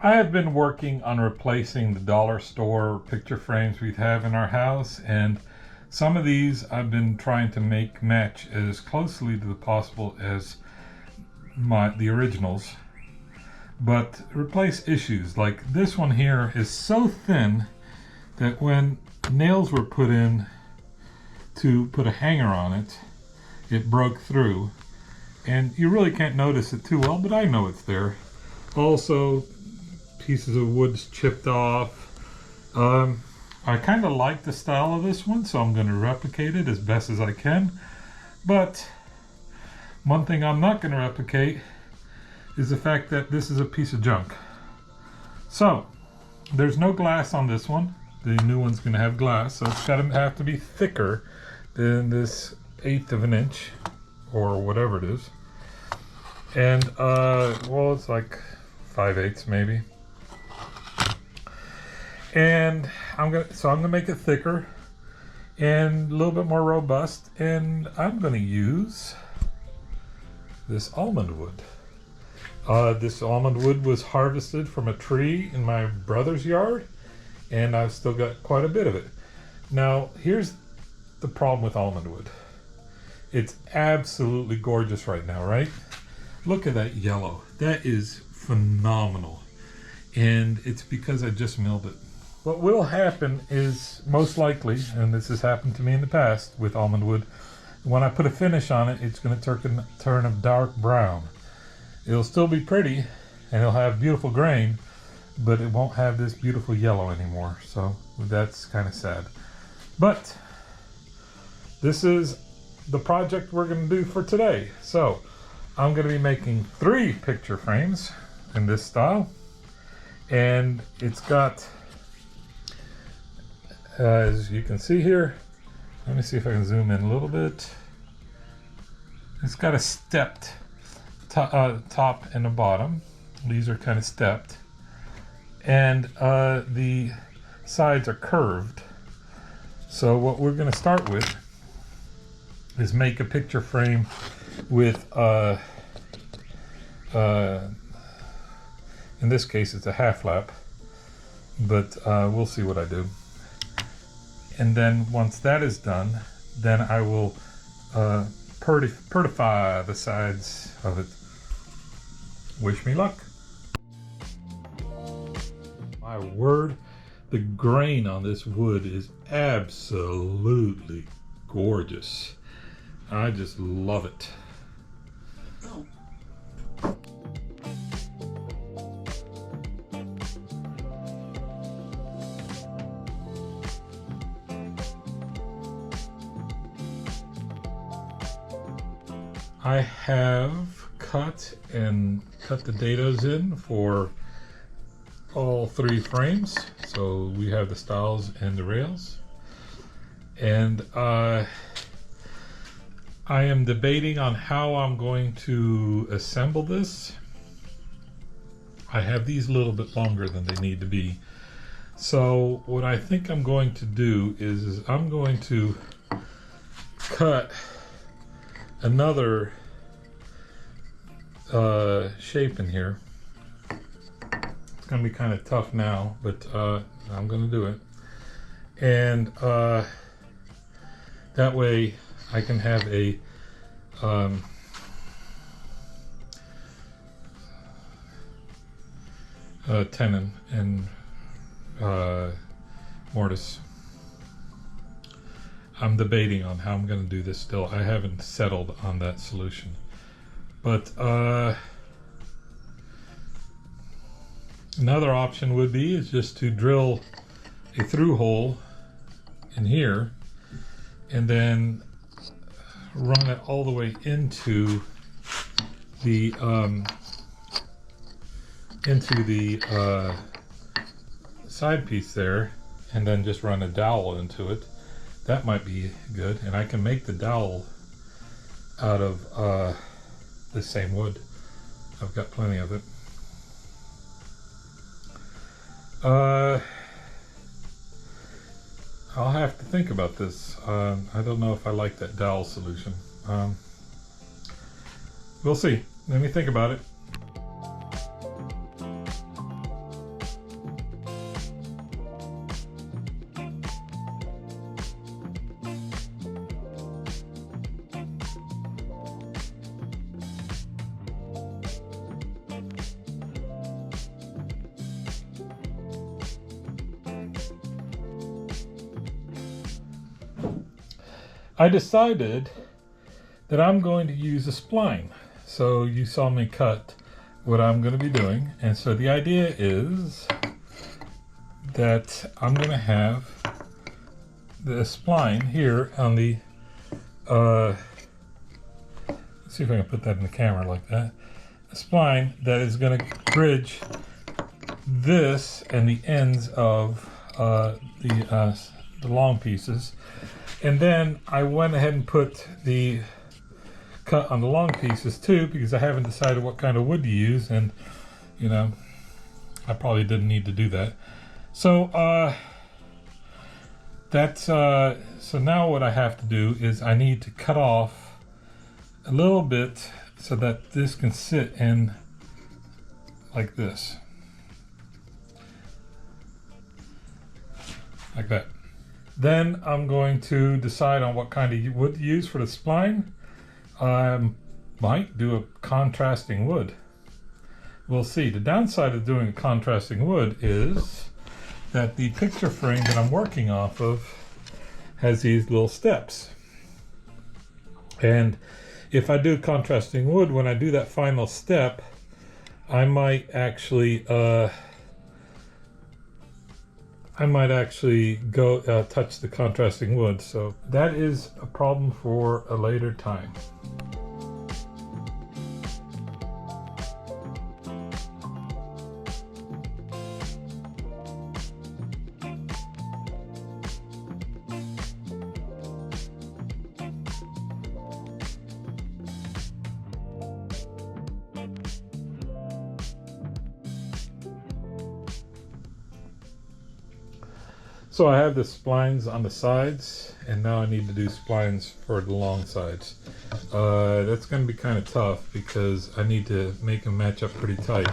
I have been working on replacing the dollar store picture frames we have in our house, and some of these I've been trying to make match as closely to the possible as the originals, but replace issues. Like this one here is so thin that when nails were put in to put a hanger on it, it broke through, and you really can't notice it too well, but I know it's there. Also, pieces of wood's chipped off. I kind of like the style of this one, so I'm going to replicate it as best as I can. But one thing I'm not going to replicate is the fact that this is a piece of junk. So there's no glass on this one. The new one's going to have glass, so it's got to have to be thicker than this 1/8 of an inch or whatever it is. And well, it's like 5/8 maybe. And I'm gonna make it thicker and a little bit more robust, and I'm gonna use this almond wood. This almond wood was harvested from a tree in my brother's yard, and I've still got quite a bit of it. Now, here's the problem with almond wood. It's absolutely gorgeous right now, right? Look at that yellow. That is phenomenal. And it's because I just milled it. What will happen is, most likely, and this has happened to me in the past with almond wood, when I put a finish on it, it's going to turn a dark brown. It'll still be pretty, and it'll have beautiful grain, but it won't have this beautiful yellow anymore. So that's kind of sad. But this is the project we're going to do for today. So I'm going to be making 3 picture frames in this style, and it's got, as you can see here, let me see if I can zoom in a little bit. It's got a stepped top and a bottom. These are kind of stepped, and the sides are curved. So what we're going to start with is make a picture frame with in this case it's a half lap, but we'll see what I do. And then once that is done, then I will pertify the sides of it. Wish me luck. My word, the grain on this wood is absolutely gorgeous. I just love it. Oh. I have cut the dados in for all 3 frames. So we have the stiles and the rails. And I am debating on how I'm going to assemble this. I have these a little bit longer than they need to be. So what I think I'm going to do is I'm going to cut another shape in here. It's going to be kind of tough now, but I'm going to do it. And that way I can have a tenon and mortise. I'm debating on how I'm going to do this still. I haven't settled on that solution. But another option would be is just to drill a through hole in here and then run it all the way into the side piece there, and then just run a dowel into it. That might be good, and I can make the dowel out of the same wood. I've got plenty of it. I'll have to think about this. I don't know if I like that dowel solution. We'll see. Let me think about it. I decided that I'm going to use a spline. So you saw me cut what I'm going to be doing. And so the idea is that I'm going to have the spline here on the, let's see if I can put that in the camera like that. A spline that is going to bridge this and the ends of the long pieces. And then I went ahead and put the cut on the long pieces too, because I haven't decided what kind of wood to use, and you know, I probably didn't need to do that. So so now what I have to do is I need to cut off a little bit so that this can sit in like this, like that. Then I'm going to decide on what kind of wood to use for the spline. I might do a contrasting wood. We'll see. The downside of doing a contrasting wood is that the picture frame that I'm working off of has these little steps. And if I do contrasting wood, when I do that final step, I might actually go touch the contrasting wood. So that is a problem for a later time. So I have the splines on the sides, and now I need to do splines for the long sides. That's going to be kind of tough because I need to make them match up pretty tight.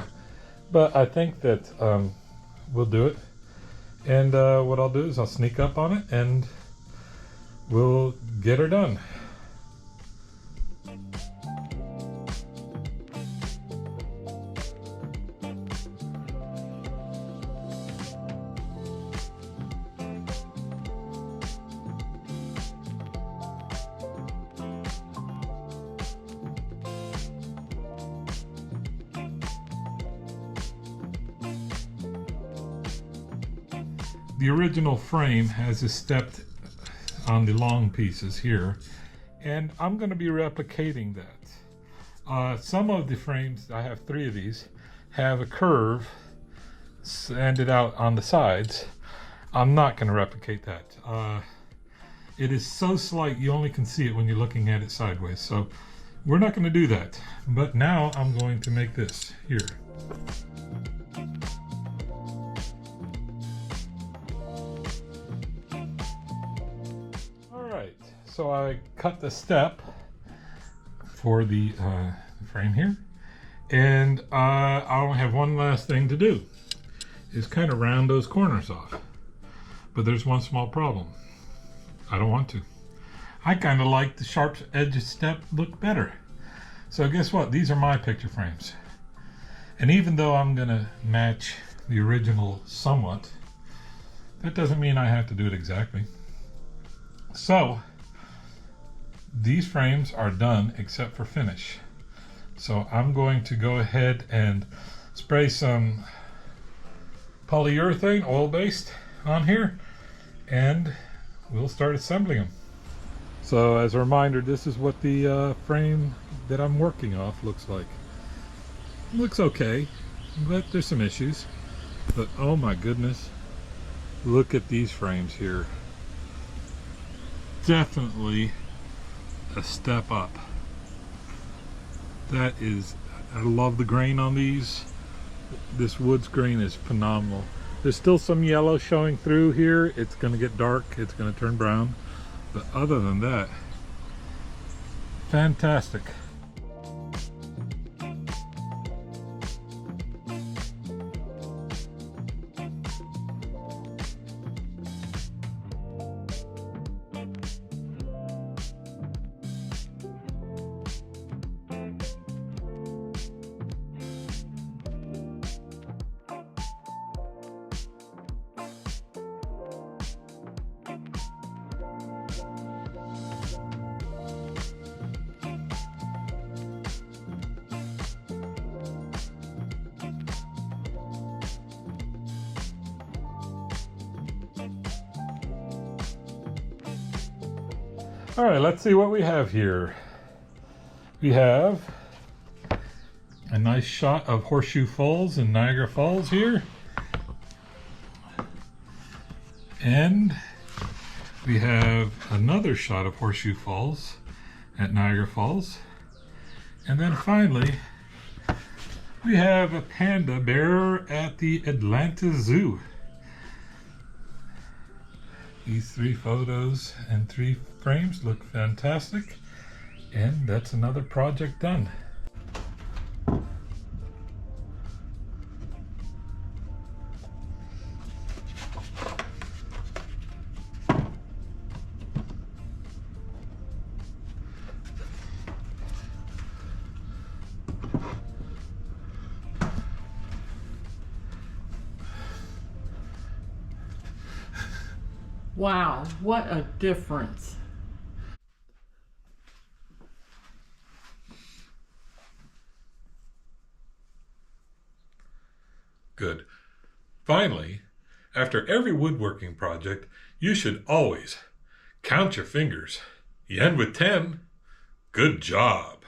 But I think that we'll do it. And what I'll do is I'll sneak up on it and we'll get her done. The original frame has a step on the long pieces here, and I'm going to be replicating that. Some of the frames, I have 3 of these, have a curve sanded out on the sides. I'm not going to replicate that. It is so slight you only can see it when you're looking at it sideways, so we're not going to do that. But now I'm going to make this here. So I cut the step for the frame here, and I only have one last thing to do, is kind of round those corners off. But there's one small problem. I don't want to. I kind of like the sharp edge step look better. So guess what? These are my picture frames. And even though I'm going to match the original somewhat, that doesn't mean I have to do it exactly. So these frames are done except for finish. So I'm going to go ahead and spray some polyurethane, oil-based, on here, and we'll start assembling them. So as a reminder, this is what the frame that I'm working off looks like. It looks okay, but there's some issues. But oh my goodness, look at these frames here. Definitely a step up. That is, I love the grain on these. This wood's grain is phenomenal. There's still some yellow showing through here. It's going to get dark, it's going to turn brown, but other than that, fantastic. All right, let's see what we have here. We have a nice shot of Horseshoe Falls in Niagara Falls here. And we have another shot of Horseshoe Falls at Niagara Falls. And then finally, we have a panda bear at the Atlanta Zoo. These 3 photos and 3 frames look fantastic. And that's another project done. Wow, what a difference. Good. Finally, after every woodworking project, you should always count your fingers. You end with 10. Good job.